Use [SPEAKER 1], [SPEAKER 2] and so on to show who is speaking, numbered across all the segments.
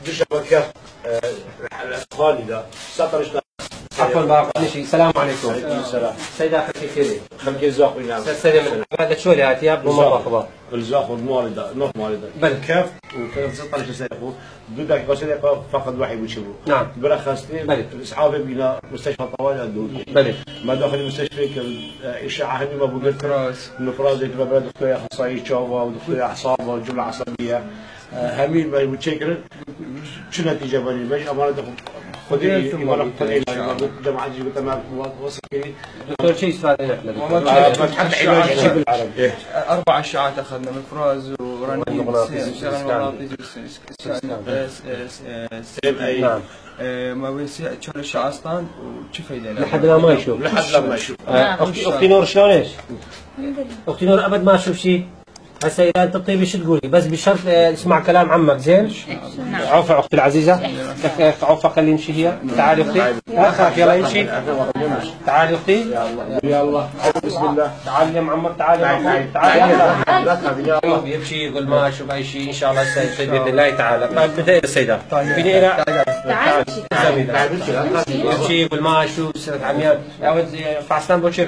[SPEAKER 1] دي شبكة الأطفال إذا سطر اشتغل.
[SPEAKER 2] عفوا بارك الله فيك. السلام عليكم.
[SPEAKER 1] عليكم السلام.
[SPEAKER 2] سيدة خليكي
[SPEAKER 1] خليكي الزاق نعم.
[SPEAKER 2] سيدة من هذا شو اللي هاتي ابو مرحبا.
[SPEAKER 1] الزاق والموالدة نوع موالدة.
[SPEAKER 2] بل
[SPEAKER 1] كيف وكيف سطر اشتغل بدك بس فقط واحد بتشوفه.
[SPEAKER 2] نعم.
[SPEAKER 1] برخصتي.
[SPEAKER 2] بل.
[SPEAKER 1] إسعافي بنا مستشفى طوال عندهم.
[SPEAKER 2] بل.
[SPEAKER 1] ما داخل المستشفى كإشعاع هني ما بقول نفراز يتبع دكتور أخصائي شعبة ودكتور أعصاب وجملة عصبية. همين ما يتشكل شو نتيجة بني باش أمانة خذي مرة خذي جماعة جيبوا تمام وصلي
[SPEAKER 2] دكتور شيء استفاد
[SPEAKER 1] بالعربي
[SPEAKER 3] 4 اشعاعات اخذنا مفراز ورنين
[SPEAKER 2] نعم
[SPEAKER 3] ما بيصير شلون اشعاع اصلا وشو فايدة
[SPEAKER 2] لحد لا ما يشوف اختي نور شلون ايش؟ اختي نور ابد ما اشوف شيء. هسه اذا انت طيبه شو تقولي؟ بس بشرط اسمع كلام عمك زين؟ عوفة اختي العزيزه. عوفة خلي يمشي هي. تعالي اختي. لا تخاف يلا يمشي. تعالي اختي.
[SPEAKER 1] يا الله بسم الله.
[SPEAKER 2] تعالي يا معمر تعالي يا معمر تعالي. لا تخافي يا الله. يمشي يقول ما اشوف اي شيء ان شاء الله السيد باذن الله تعالى. طيب بدي السيدة. بدي الى يمشي يقول ما اشوف سيدة عميان. فعستان بوشير.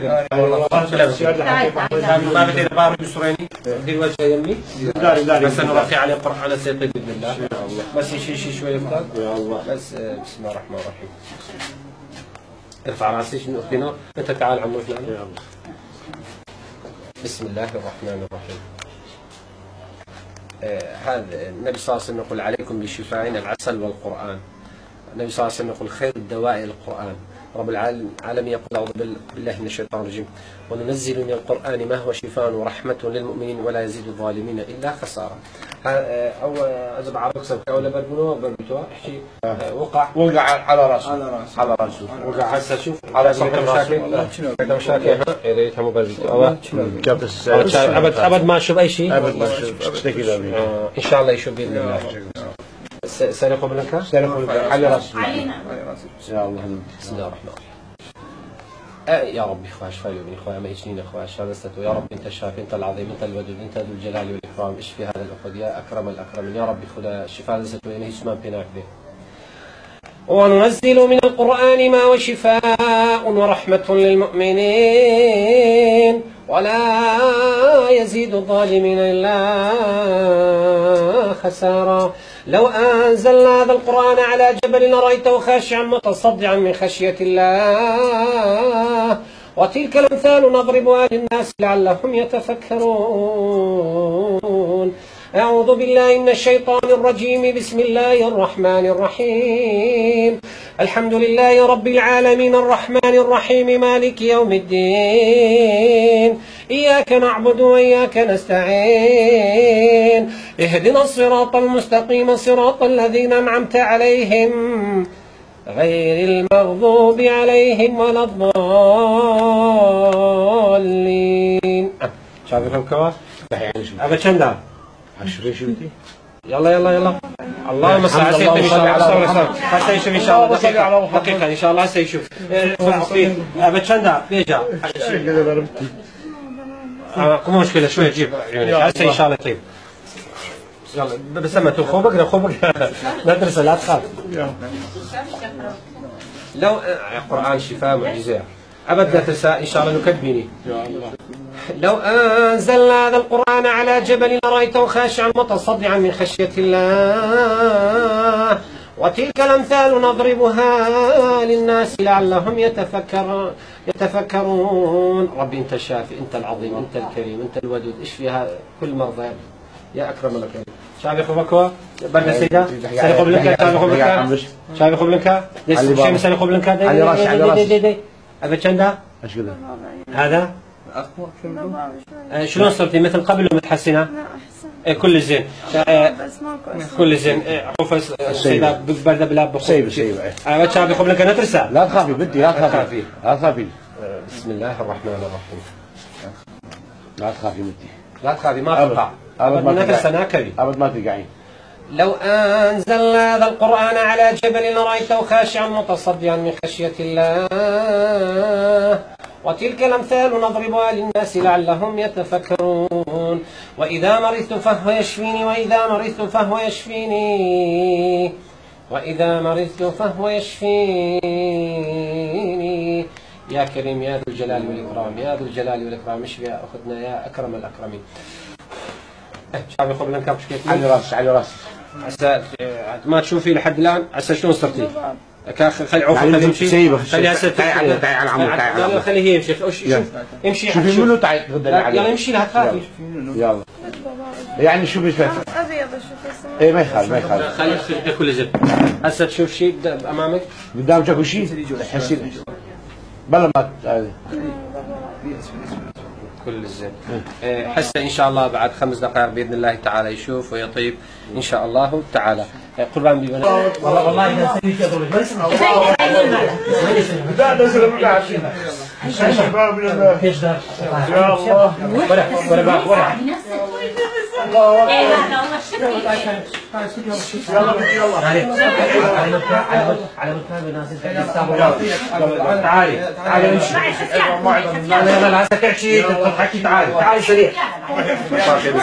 [SPEAKER 2] ما بدي بارك يسريني. وجه يمي بس انا رافع عليه قرح على سيطي باذن الله بس يشي شوي يفتر
[SPEAKER 1] يا الله
[SPEAKER 2] بس بسم الله الرحمن الرحيم. ارفع راسي شنو اختي نور انت تعال عمو فلان. يا الله بسم الله الرحمن الرحيم. هذا النبي صلى الله عليه وسلم يقول عليكم بشفاعين العسل والقرآن. النبي صلى الله عليه وسلم يقول خير الدواء القرآن. رب العالمين يقول أعوذ بالله من الشيطان الرجيم وننزل من القرآن ما هو شفاء ورحمة للمؤمنين ولا يزيد الظالمين إلا خسارة. أو إذا بعرفك سبك أو لبربنو بربتوا احكي وقع على راسه على راسه وقع هسه شوف على صوت مشاكل كذا مشاكل ها يا ريت هم بربتوا أبد ما أشوف أي شيء
[SPEAKER 1] أبد ما أشوف
[SPEAKER 2] إن شاء الله يشوف بإذن الله. سارق قبلك؟ سارق قبلك على راسي
[SPEAKER 1] يا الله
[SPEAKER 2] بسم الله الرحمن الرحيم. يا رب اخوان اشفى ابني اخوان ما يجنين اخوان شهادته يا رب انت الشافي انت العظيم انت الودود انت ذو الجلال والاكرام اشفي هذا الاخوة يا اكرم الاكرمين يا رب خذ الشفاء لزته ما يسمى بناك به. وننزل من القرآن ما هو شفاء ورحمة للمؤمنين ولا يزيد الظالمين إلا خسارة. لو أنزلنا هذا القرآن على جبل لرأيته خاشعا متصدعا من خشية الله وتلك الأمثال نضربها للناس لعلهم يتفكرون. أعوذ بالله من الشيطان الرجيم. بسم الله الرحمن الرحيم. الحمد لله رب العالمين الرحمن الرحيم مالك يوم الدين إياك نعبد وإياك نستعين اهدنا الصراط المستقيم صراط الذين أنعمت عليهم غير المغضوب عليهم ولا الضالين. شايفكم كواس؟ أبا كندا
[SPEAKER 1] 10 شفتي؟
[SPEAKER 2] يلا اللهم صل على سيدنا ان شاء الله حتى يشوف ان شاء الله دقيقة ان شاء الله هسه يشوف ابد كندا بيجا مو مشكلة شوي جيب هسه ان شاء الله طيب يلا بس ما خوبك ندرس لا تخاف. لو قرآن شفاء معجزة أبد لا تنسى إن شاء الله نكبيني. لو أنزلنا هذا القرآن على جبل لرأيته خاشعا متصدعا من خشية الله وتلك الأمثال نضربها للناس لعلهم يتفكرون. ربي أنت الشافي أنت العظيم أنت الكريم أنت الودود اشفي كل مرضى يا أكرم الأكرمين. شافي خبكوا برنا سيدا سالي قبلك شافي قبلك شيء مسالي قبلك
[SPEAKER 1] على راسي
[SPEAKER 2] أبد كندا؟
[SPEAKER 1] ايش كذا؟
[SPEAKER 2] هذا؟ شلون صرتي مثل قبل ولا متحسنة؟
[SPEAKER 4] لا أحسن.
[SPEAKER 2] كل زين.
[SPEAKER 4] بس ما كويس.
[SPEAKER 2] كل زين. عوف السيدة بردة بلا بخور.
[SPEAKER 1] سيب.
[SPEAKER 2] أبد شافي قبلك أنا ترسى؟
[SPEAKER 1] لا تخافي بدي لا تخافي.
[SPEAKER 2] بسم الله الرحمن الرحيم.
[SPEAKER 1] لا تخافي بدي.
[SPEAKER 2] لا تخافي ما تقع. أبد ما ترسى ناكري.
[SPEAKER 1] أبد ما تقعين.
[SPEAKER 2] لو أنزلنا هذا القرآن على جبل لرأيته خاشعا متصدعا من خشية الله وتلك الأمثال نضربها للناس لعلهم يتفكرون. يعلمون. وإذا مرضت فهو يشفيني وإذا مرضت فهو يشفيني وإذا مرضت فهو يشفيني. يا كريم يا ذو الجلال والإكرام، يا ذو الجلال والإكرام، اشفي يا أختنا يا أكرم الأكرمين. شعبي قبل أن كيف
[SPEAKER 1] على راسي على راسي.
[SPEAKER 2] هسه ما تشوفي لحد الآن هسه شلون صرتي؟ خلي عوفة خليه يمشي.
[SPEAKER 1] خلي هسه تعي على عمو تعي على عمو.
[SPEAKER 2] خليه هي يمشي. شوف امشي.
[SPEAKER 1] شوفي منو تعي
[SPEAKER 2] يلا امشي لا تخافي.
[SPEAKER 1] يلا. يعني شو بيفهم؟
[SPEAKER 4] ابيض شوف اسمه.
[SPEAKER 1] ايه ما يخالف ما يخالف.
[SPEAKER 2] خلي كل زين. هسه تشوف شيء امامك؟
[SPEAKER 1] قدامك اكو شيء؟ تحسي بلا ما
[SPEAKER 2] كل زين. حسه ان شاء الله بعد 5 دقائق باذن الله تعالى يشوف ويطيب ان شاء الله تعالى. قربان ببنات. والله اذا سويت اضرب ما يسمع.
[SPEAKER 1] لا نزل من عشان. شباب
[SPEAKER 2] ايش دار؟
[SPEAKER 1] يا الله.
[SPEAKER 2] ولا
[SPEAKER 1] الله يلا بدي يلا.
[SPEAKER 2] على مكان نازل. تعالي تعالي امشي. لا لا هسه تحكي تحكي تعالي سريع.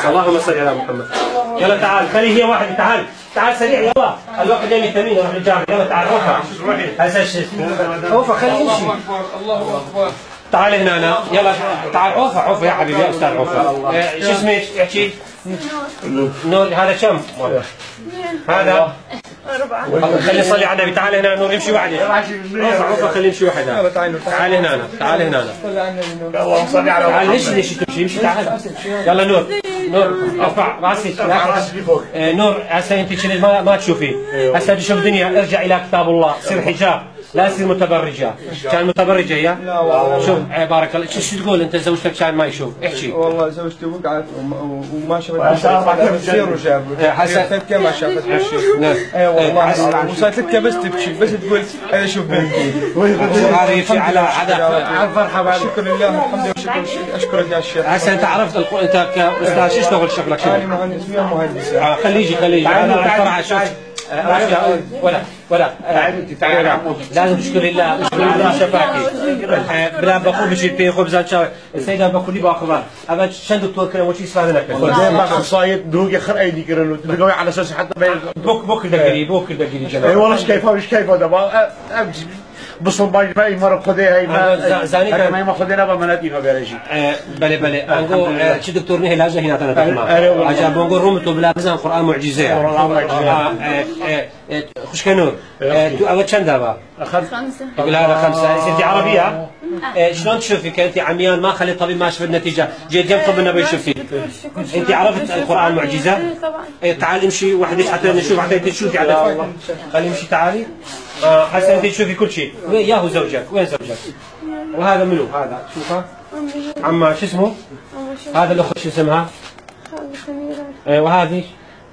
[SPEAKER 2] اللهم صل على محمد. يلا تعال خلي هي واحد تعال سريع يلا الوقت جاي يتمين نروح للجامع. يلا تعال روحها هسه شو اوفا خليه يمشي.
[SPEAKER 3] الله اكبر.
[SPEAKER 2] تعال هنا يلا تعال عوفة يا حبيبي يا استاذ عوفة. شو اسمك؟ احكي. نور. هذا كم؟ هذا 4. خلي يصلي على النبي. تعال هنا نور امشي وحده. عوفة خليه يمشي وحده. تعال هنا
[SPEAKER 1] اللهم صل على
[SPEAKER 2] تعال ليش تمشي تعال. يلا نور ارفع راسك. نور هسه انت ما تشوفي. هسه تشوف الدنيا. ارجع الى كتاب الله. سير حجاب لا تصير متبرجة. كان متبرجة يا؟
[SPEAKER 3] لا والله.
[SPEAKER 2] شوف بارك الله. شو تقول انت زوجتك كان ما يشوف؟ احكي.
[SPEAKER 3] والله زوجتي وقعت وما شافت تصير وشافت. حسن كيف ما شافت هالشيء. اي والله وصارت لك بس تبكي بس تقول انا شوف بنتي.
[SPEAKER 2] هذا يمشي على فرحة.
[SPEAKER 3] شكر لله الحمد لله. اشكرك يا شيخ.
[SPEAKER 2] هسه انت عرفت انت كاستاذ شو تشتغل شغلك؟
[SPEAKER 3] انا مهندس ويا مهندس.
[SPEAKER 2] خليه يجي انا الفرحة شوف. ولا تعالي لازم تشكر الله شفاكي. بلا بقول بشي في خبز شاي السيدة بقول لي باخذها ابد شن دكتور كلام وشي اسمه لك
[SPEAKER 1] زين باخذ صايد دوق اخر ايدي كرنو تلقوا على اساس حتى
[SPEAKER 2] بوك دقري جناب.
[SPEAKER 1] اي والله ايش كيف هذا بصل باي ما مره خذيها هي ما
[SPEAKER 2] زاني
[SPEAKER 1] ما خذينا بمناتي فبرجي.
[SPEAKER 2] بله انقول شي دكتور نهي لازم هنا تنتهي عجب بنقول رومتو بلا بزن قران معجزه. خوش كنور تو اول كم دابا؟
[SPEAKER 4] 5.
[SPEAKER 2] يقول هذا 5. انت عربيه؟ شلون تشوفي كنت عميان ما خلي الطبيب ما شاف النتيجه جيت جنب طب النبي شفتي. انت عرفت القران معجزه؟
[SPEAKER 4] طبعا.
[SPEAKER 2] تعال امشي وحدك حتى نشوف حتى تشوفي على خلي يمشي تعالي. حسن انت تشوفي كل شيء. ياهو زوجك وين زوجك؟ وهذا منو هذا؟ شوفها عمها شو اسمه؟ هذا الاخت شو اسمها؟ وهذه؟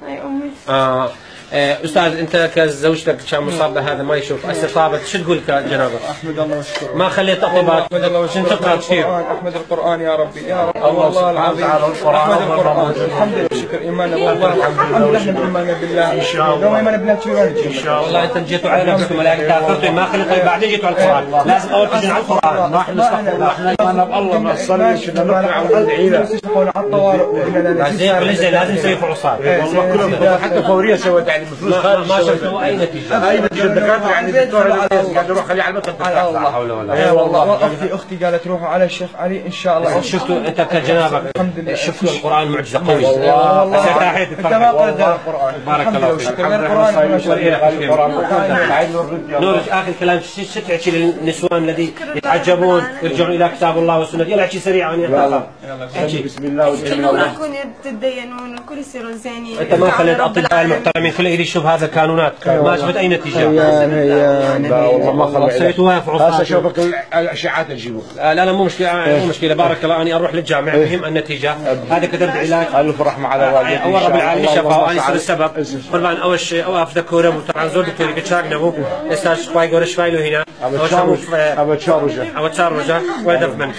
[SPEAKER 4] هاي امي.
[SPEAKER 2] استاذ انت كزوجتك كان مصاب بهذا ما يشوف هسه طابت شو تقول جنابك؟
[SPEAKER 3] احمد الله واشكره.
[SPEAKER 2] ما خليت اطباء
[SPEAKER 3] احمد الله واشكره.
[SPEAKER 2] شنو تقرا كثير؟
[SPEAKER 3] احمد القران يا ربي يا رب. الله العظيم احمد القران. الحمد لله شكر ايماننا بالله. الحمد لله ايماننا بالله. ان شاء الله. لو ايماننا بالله ان شاء الله.
[SPEAKER 2] والله انت جيتوا على نفسكم ملائكه تاخرتوا ما خليتوا بعدين جيتوا على القران. لازم اول تجون على القران.
[SPEAKER 1] ما احنا احنا ايماننا بالله ما نصلي كنا نقرا وندعي له.
[SPEAKER 3] يستحقون على الطوارئ.
[SPEAKER 2] زين لازم نسوي فحوصات.
[SPEAKER 1] والله كلهم حتى فوريه سوت يعني بفلوس
[SPEAKER 2] ما شفتوا اي نتيجه.
[SPEAKER 1] اي نتيجه الدكاتره يعني الدكتور قاعد يروح خليه على المكتب.
[SPEAKER 3] لا حول ولا قوه. اي والله اختي قالت روحوا على الشيخ علي ان شاء الله.
[SPEAKER 2] شفتوا انت كجنابك شفتوا القران معجزه قويه.
[SPEAKER 3] والله انت ما قرأت القران.
[SPEAKER 2] بارك الله فيك. نور اخر كلام شو تحكي للنسوان الذي يتعجبون يرجعون الى كتاب الله والسنه؟ يلا احكي سريعا يلا احكي.
[SPEAKER 1] بسم الله
[SPEAKER 4] كلهم يكونوا تدينون الكل يصيروا زينين.
[SPEAKER 2] انت ما خليت اطباء المحترمين كل اللي يشوف هذا كانونات ما شفت اي نتيجه.
[SPEAKER 1] لا والله ما خلص
[SPEAKER 2] سويتوها فحوصات.
[SPEAKER 1] هسه شوفك الاشعاعات تجيبه.
[SPEAKER 2] لا مو مشكله بارك الله. اني اروح للجامع مهم النتيجه. هذا كتبت علاج
[SPEAKER 1] الف رحمه على والديك.
[SPEAKER 2] اول رب العالمين شفاه وانا صار السبب. قربان اول شيء اوقف ذكوره وطبعا زور دكتور كتشاكنبو استاذ شوي قول شوي له هنا
[SPEAKER 1] ابو
[SPEAKER 2] تشارجه وهدف من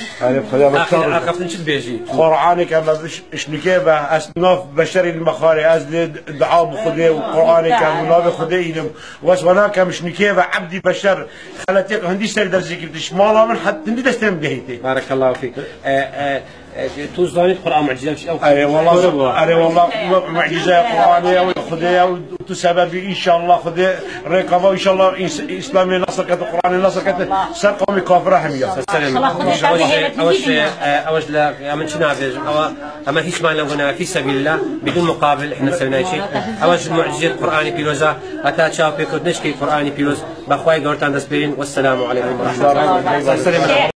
[SPEAKER 2] اخر نشد بيجي
[SPEAKER 1] قرانك اما شنكيبه اصناف بشري المخاري ازلد دعاء بخدي وقرانك مناب خدي وسوناك مش نكيبه عبدي بشر خلتك هندي سر درجك شماله من حد هندي دستم بهيتي.
[SPEAKER 2] بارك الله فيك. توش زاني القرآن معجزة أو
[SPEAKER 1] أي والله أنا والله معجزة قرآنية وخذها وتسبب إن شاء الله خذ رقابة وإن شاء الله إسلامي نصر كت القرآن نصر كت سرقوا كافر حمية.
[SPEAKER 2] أوش لا من شنافج أو أما هيش ما لنا في سبيل الله بدون مقابل إحنا سوينا شيء. أوش معجزة القرآن بيروزا أتى بيكون نشكي القرآن بيروز بخواي قرطان دسبين والسلام عليكم ورحمة الله.